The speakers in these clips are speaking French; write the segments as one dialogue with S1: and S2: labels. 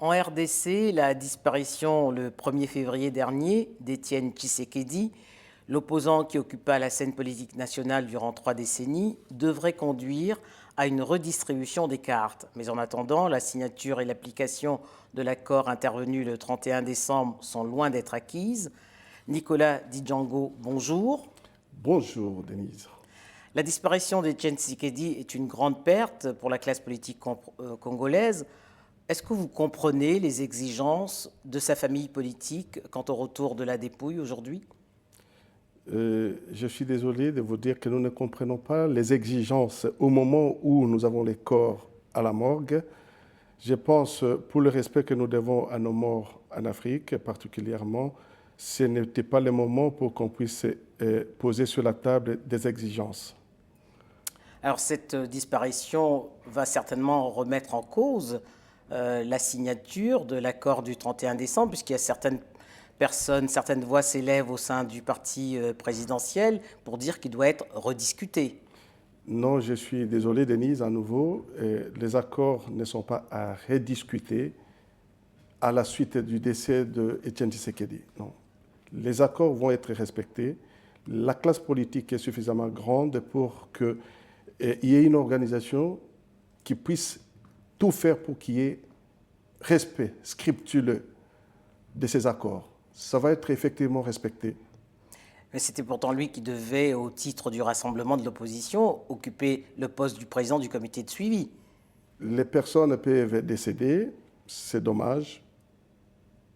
S1: En RDC, la disparition le 1er février dernier d'Étienne Tshisekedi, l'opposant qui occupa la scène politique nationale durant 3 décennies, devrait conduire à une redistribution des cartes. Mais en attendant, la signature et l'application de l'accord intervenu le 31 décembre sont loin d'être acquises. Nicolas Django, bonjour.
S2: Bonjour Denise.
S1: La disparition d'Étienne Tshisekedi est une grande perte pour la classe politique congolaise. Est-ce que vous comprenez les exigences de sa famille politique quant au retour de la dépouille aujourd'hui ?
S2: Je suis désolé de vous dire que nous ne comprenons pas les exigences au moment où nous avons les corps à la morgue. Je pense, pour le respect que nous devons à nos morts en Afrique particulièrement, ce n'était pas le moment pour qu'on puisse poser sur la table des exigences.
S1: Alors cette disparition va certainement remettre en cause la signature de l'accord du 31 décembre, puisqu'il y a certaines personnes, certaines voix s'élèvent au sein du parti présidentiel pour dire qu'il doit être rediscuté.
S2: Non, je suis désolé Denise, à nouveau, les accords ne sont pas à rediscuter à la suite du décès d'Étienne Tshisekedi. Non. Les accords vont être respectés. La classe politique est suffisamment grande pour qu'il y ait une organisation qui puisse tout faire pour qu'il y ait respect scrupuleux de ces accords. Ça va être effectivement respecté.
S1: Mais c'était pourtant lui qui devait, au titre du rassemblement de l'opposition, occuper le poste du président du comité de suivi.
S2: Les personnes peuvent décéder, c'est dommage,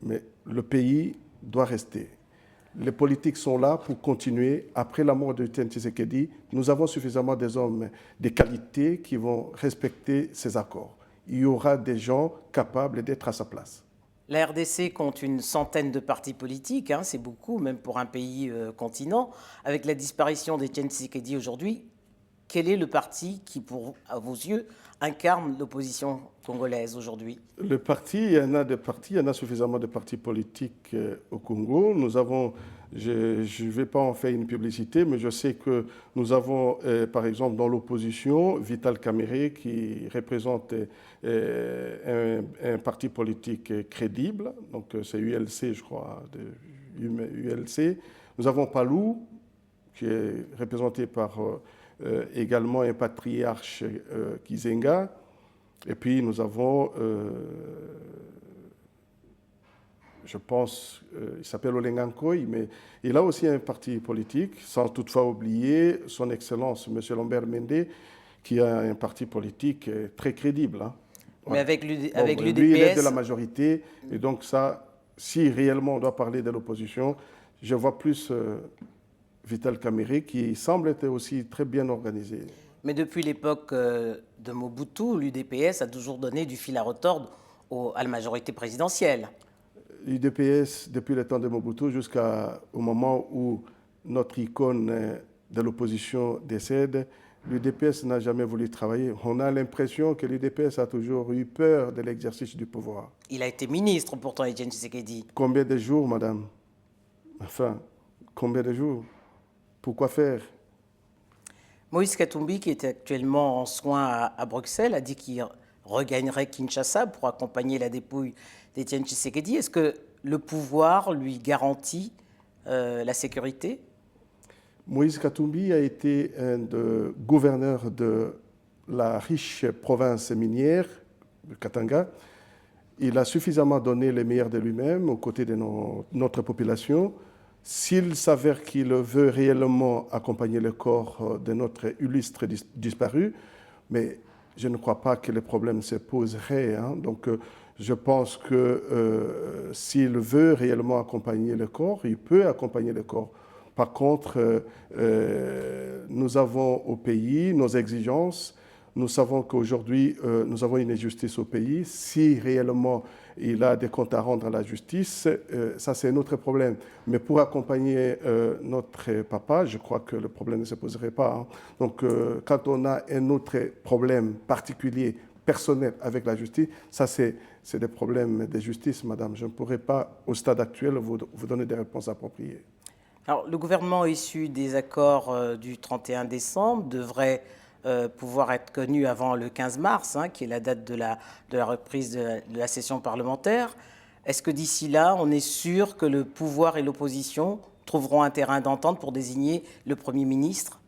S2: mais le pays doit rester. Les politiques sont là pour continuer. Après la mort de Étienne Tshisekedi, nous avons suffisamment des hommes de qualité qui vont respecter ces accords. Il y aura des gens capables d'être à sa place.
S1: La RDC compte une centaine de partis politiques, c'est beaucoup, même pour un pays continent. Avec la disparition d'Étienne Tshisekedi aujourd'hui, quel est le parti qui, à vos yeux, incarne l'opposition congolaise aujourd'hui ?
S2: Le parti, il y en a des partis, il y en a suffisamment de partis politiques au Congo. Nous avons, je ne vais pas en faire une publicité, mais je sais que nous avons, par exemple, dans l'opposition, Vital Kamerhe qui représente un parti politique crédible, donc c'est ULC, je crois, ULC. Nous avons Palou, qui est représenté par également un patriarche Kizenga. Et puis nous avons, je pense, il s'appelle Olengankoy, mais il a aussi un parti politique, sans toutefois oublier son Excellence, M. Lambert Mende, qui a un parti politique très crédible.
S1: Mais avec l'UDPS...
S2: Lui, il est de la majorité, et donc ça, si réellement on doit parler de l'opposition, je vois plus Vital Kamerhe, qui semble être aussi très bien organisé.
S1: Mais depuis l'époque de Mobutu, l'UDPS a toujours donné du fil à retordre à la majorité présidentielle.
S2: L'UDPS, depuis le temps de Mobutu jusqu'au moment où notre icône de l'opposition décède, l'UDPS n'a jamais voulu travailler. On a l'impression que l'UDPS a toujours eu peur de l'exercice du pouvoir.
S1: Il a été ministre pourtant, Étienne Tshisekedi.
S2: Combien de jours, madame? Enfin, combien de jours? Pourquoi faire?
S1: Moïse Katumbi, qui est actuellement en soins à Bruxelles, a dit qu'il regagnerait Kinshasa pour accompagner la dépouille d'Étienne Tshisekedi. Est-ce que le pouvoir lui garantit la sécurité ?
S2: Moïse Katumbi a été un gouverneur de la riche province minière de Katanga. Il a suffisamment donné le meilleur de lui-même aux côtés de notre population. S'il s'avère qu'il veut réellement accompagner le corps de notre illustre disparu, mais je ne crois pas que le problème se poserait. Donc, je pense que s'il veut réellement accompagner le corps, il peut accompagner le corps. Par contre, nous avons au pays nos exigences. Nous savons qu'aujourd'hui, nous avons une injustice au pays. Si réellement il a des comptes à rendre à la justice, ça c'est un autre problème. Mais pour accompagner notre papa, je crois que le problème ne se poserait pas. Donc quand on a un autre problème particulier, personnel avec la justice, ça c'est des problèmes de justice, madame. Je ne pourrais pas, au stade actuel, vous donner des réponses appropriées.
S1: Alors, le gouvernement issu des accords du 31 décembre devrait pouvoir être connu avant le 15 mars, qui est la date de la reprise de la session parlementaire. Est-ce que d'ici là, on est sûr que le pouvoir et l'opposition trouveront un terrain d'entente pour désigner le Premier ministre?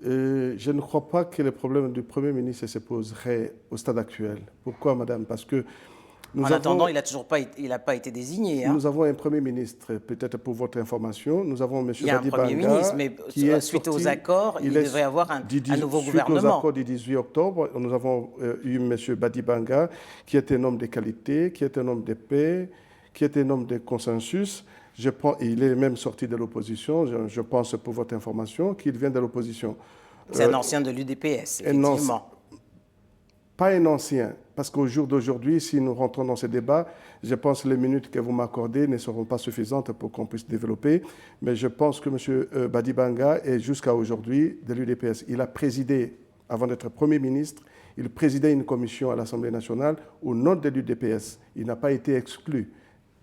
S2: Je ne crois pas que le problème du Premier ministre se poserait au stade actuel. Pourquoi, madame? Parce que
S1: en attendant, il n'a pas été désigné.
S2: Nous avons un Premier ministre, peut-être pour votre information. Nous avons M. Badi Banga.
S1: Il y a un Premier ministre, mais suite aux accords, il devrait y avoir un nouveau gouvernement.
S2: Suite aux accords du 18 octobre, nous avons eu M. Badi Banga, qui est un homme de qualité, qui est un homme de paix, qui est un homme de consensus. Il est même sorti de l'opposition, je pense, pour votre information, qu'il vient de l'opposition.
S1: C'est un ancien de l'UDPS, effectivement.
S2: Pas un ancien, parce qu'au jour d'aujourd'hui, si nous rentrons dans ce débat, je pense que les minutes que vous m'accordez ne seront pas suffisantes pour qu'on puisse développer. Mais je pense que M. Badi Banga est jusqu'à aujourd'hui de l'UDPS. Il a présidé, avant d'être Premier ministre, il présidait une commission à l'Assemblée nationale au nom de l'UDPS. Il n'a pas été exclu.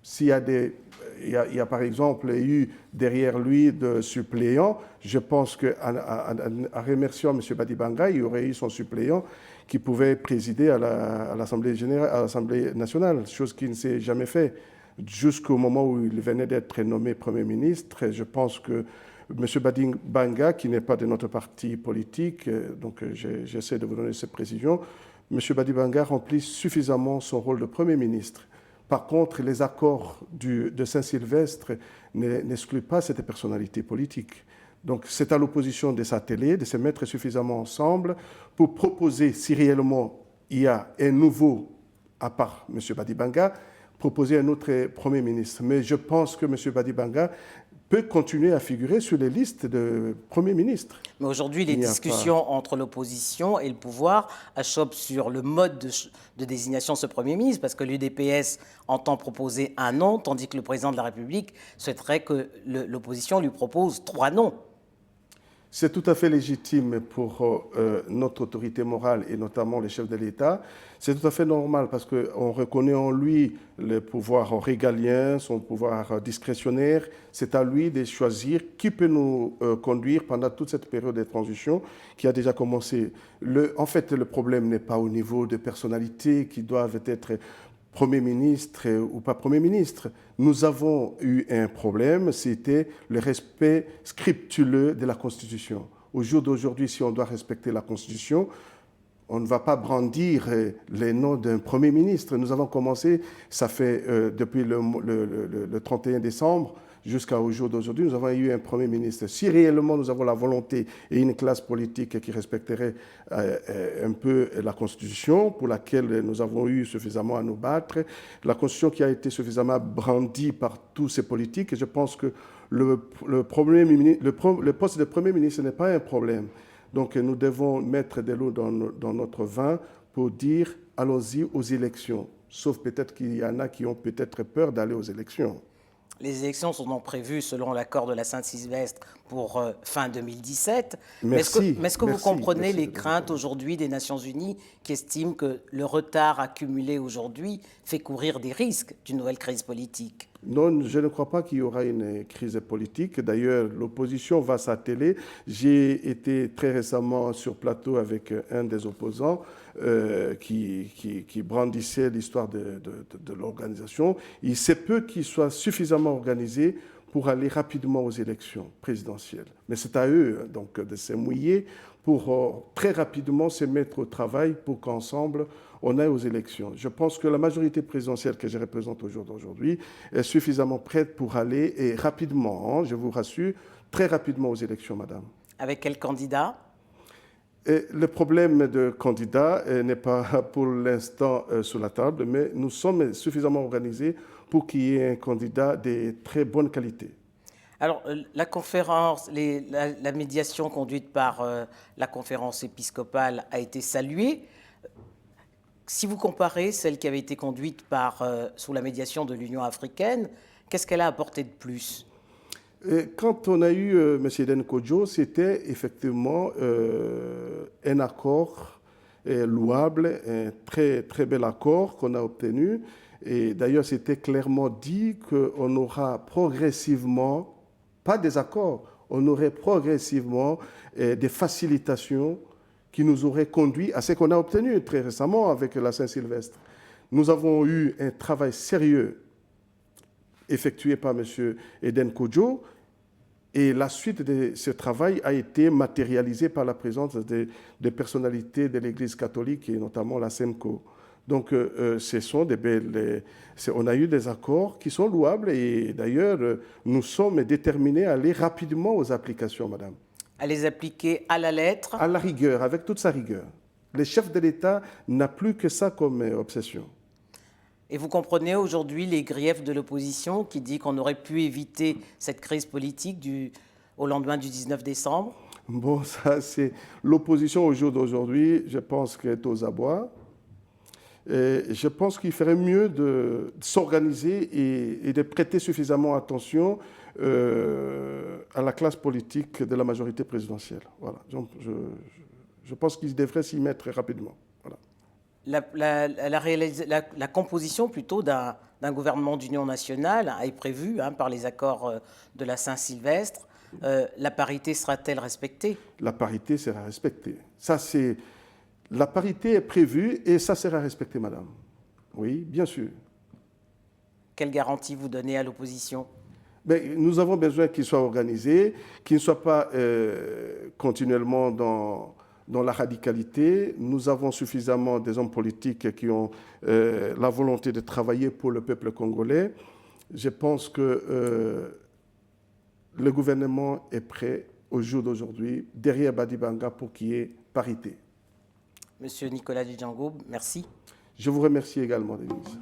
S2: S'il y a il y a par exemple eu derrière lui de suppléants, je pense qu'en remerciant M. Badi Banga, il y aurait eu son suppléant qui pouvait présider à l'Assemblée nationale, chose qui ne s'est jamais fait. Jusqu'au moment où il venait d'être nommé Premier ministre, je pense que M. Badi Banga, qui n'est pas de notre parti politique, donc j'essaie de vous donner ces précisions, M. Badi Banga remplit suffisamment son rôle de Premier ministre. Par contre, les accords de Saint-Sylvestre n'excluent pas cette personnalité politique. Donc, c'est à l'opposition de s'atteler, de se mettre suffisamment ensemble pour proposer, si réellement il y a un nouveau, à part M. Badi Banga, proposer un autre Premier ministre. Mais je pense que M. Badi Banga peut continuer à figurer sur les listes de Premier ministre.
S1: Mais aujourd'hui, les discussions entre l'opposition et le pouvoir achoppent sur le mode de désignation de ce Premier ministre, parce que l'UDPS entend proposer un nom, tandis que le président de la République souhaiterait que l'opposition lui propose 3 noms.
S2: C'est tout à fait légitime pour notre autorité morale et notamment les chefs de l'État. C'est tout à fait normal parce qu'on reconnaît en lui le pouvoir régalien, son pouvoir discrétionnaire. C'est à lui de choisir qui peut nous conduire pendant toute cette période de transition qui a déjà commencé. En fait, le problème n'est pas au niveau des personnalités qui doivent être Premier ministre ou pas Premier ministre. Nous avons eu un problème, c'était le respect scrupuleux de la Constitution. Au jour d'aujourd'hui, si on doit respecter la Constitution, on ne va pas brandir les noms d'un Premier ministre. Nous avons commencé, ça fait depuis le 31 décembre jusqu'au jour d'aujourd'hui, nous avons eu un Premier ministre. Si réellement nous avons la volonté et une classe politique qui respecterait un peu la Constitution, pour laquelle nous avons eu suffisamment à nous battre, la Constitution qui a été suffisamment brandie par tous ces politiques, et je pense que le poste de Premier ministre n'est pas un problème. Donc nous devons mettre de l'eau dans notre vin pour dire allons-y aux élections. Sauf peut-être qu'il y en a qui ont peut-être peur d'aller aux élections.
S1: Les élections sont donc prévues selon l'accord de la Saint-Sylvestre pour fin 2017.
S2: Merci.
S1: Mais est-ce que vous comprenez les craintes aujourd'hui des Nations Unies qui estiment que le retard accumulé aujourd'hui fait courir des risques d'une nouvelle crise politique?
S2: Non, je ne crois pas qu'il y aura une crise politique. D'ailleurs, l'opposition va s'atteler. J'ai été très récemment sur plateau avec un des opposants qui brandissait l'histoire de l'organisation. Il se peut qu'il soit suffisamment organisé pour aller rapidement aux élections présidentielles. Mais c'est à eux donc de se mouiller pour très rapidement se mettre au travail pour qu'ensemble on aille aux élections. Je pense que la majorité présidentielle que je représente aujourd'hui est suffisamment prête pour aller et rapidement, je vous rassure, très rapidement aux élections, madame.
S1: Avec quel candidat ?
S2: Et le problème de candidat n'est pas pour l'instant sur la table, mais nous sommes suffisamment organisés pour qu'il y ait un candidat de très bonne qualité.
S1: Alors, la conférence, la médiation conduite par la conférence épiscopale a été saluée. Si vous comparez celle qui avait été conduite sous la médiation de l'Union africaine, qu'est-ce qu'elle a apporté de plus ?
S2: Quand on a eu M. Eden Kodjo, c'était effectivement un accord louable, un très, très bel accord qu'on a obtenu. Et d'ailleurs, c'était clairement dit qu'on aura progressivement, pas des accords, on aurait progressivement des facilitations qui nous aurait conduit à ce qu'on a obtenu très récemment avec la Saint-Sylvestre. Nous avons eu un travail sérieux effectué par M. Eden Kodjo, et la suite de ce travail a été matérialisée par la présence des personnalités de l'Église catholique, et notamment la SEMCO. Donc, ce sont on a eu des accords qui sont louables, et d'ailleurs, nous sommes déterminés à aller rapidement aux applications, madame.
S1: À les appliquer à la lettre?
S2: À la rigueur, avec toute sa rigueur. Le chef de l'État n'a plus que ça comme obsession.
S1: Et vous comprenez aujourd'hui les griefs de l'opposition qui dit qu'on aurait pu éviter cette crise politique au lendemain du 19 décembre?
S2: Bon, ça, c'est l'opposition au jour d'aujourd'hui, je pense qu'elle est aux abois. Et je pense qu'il ferait mieux de s'organiser et de prêter suffisamment attention à la classe politique de la majorité présidentielle. Voilà. Donc, je pense qu'ils devraient s'y mettre rapidement. Voilà.
S1: La composition plutôt d'un gouvernement d'union nationale est prévue par les accords de la Saint-Sylvestre. La parité sera-t-elle respectée?
S2: La parité sera respectée. La parité est prévue et ça sera respecté, madame. Oui, bien sûr.
S1: Quelle garantie vous donnez à l'opposition?
S2: Nous avons besoin qu'il soit organisé, qu'il ne soit pas continuellement dans la radicalité. Nous avons suffisamment des hommes politiques qui ont la volonté de travailler pour le peuple congolais. Je pense que le gouvernement est prêt au jour d'aujourd'hui, derrière Badibanga, pour qu'il y ait parité.
S1: Monsieur Nicolas Django, merci.
S2: Je vous remercie également, Denise.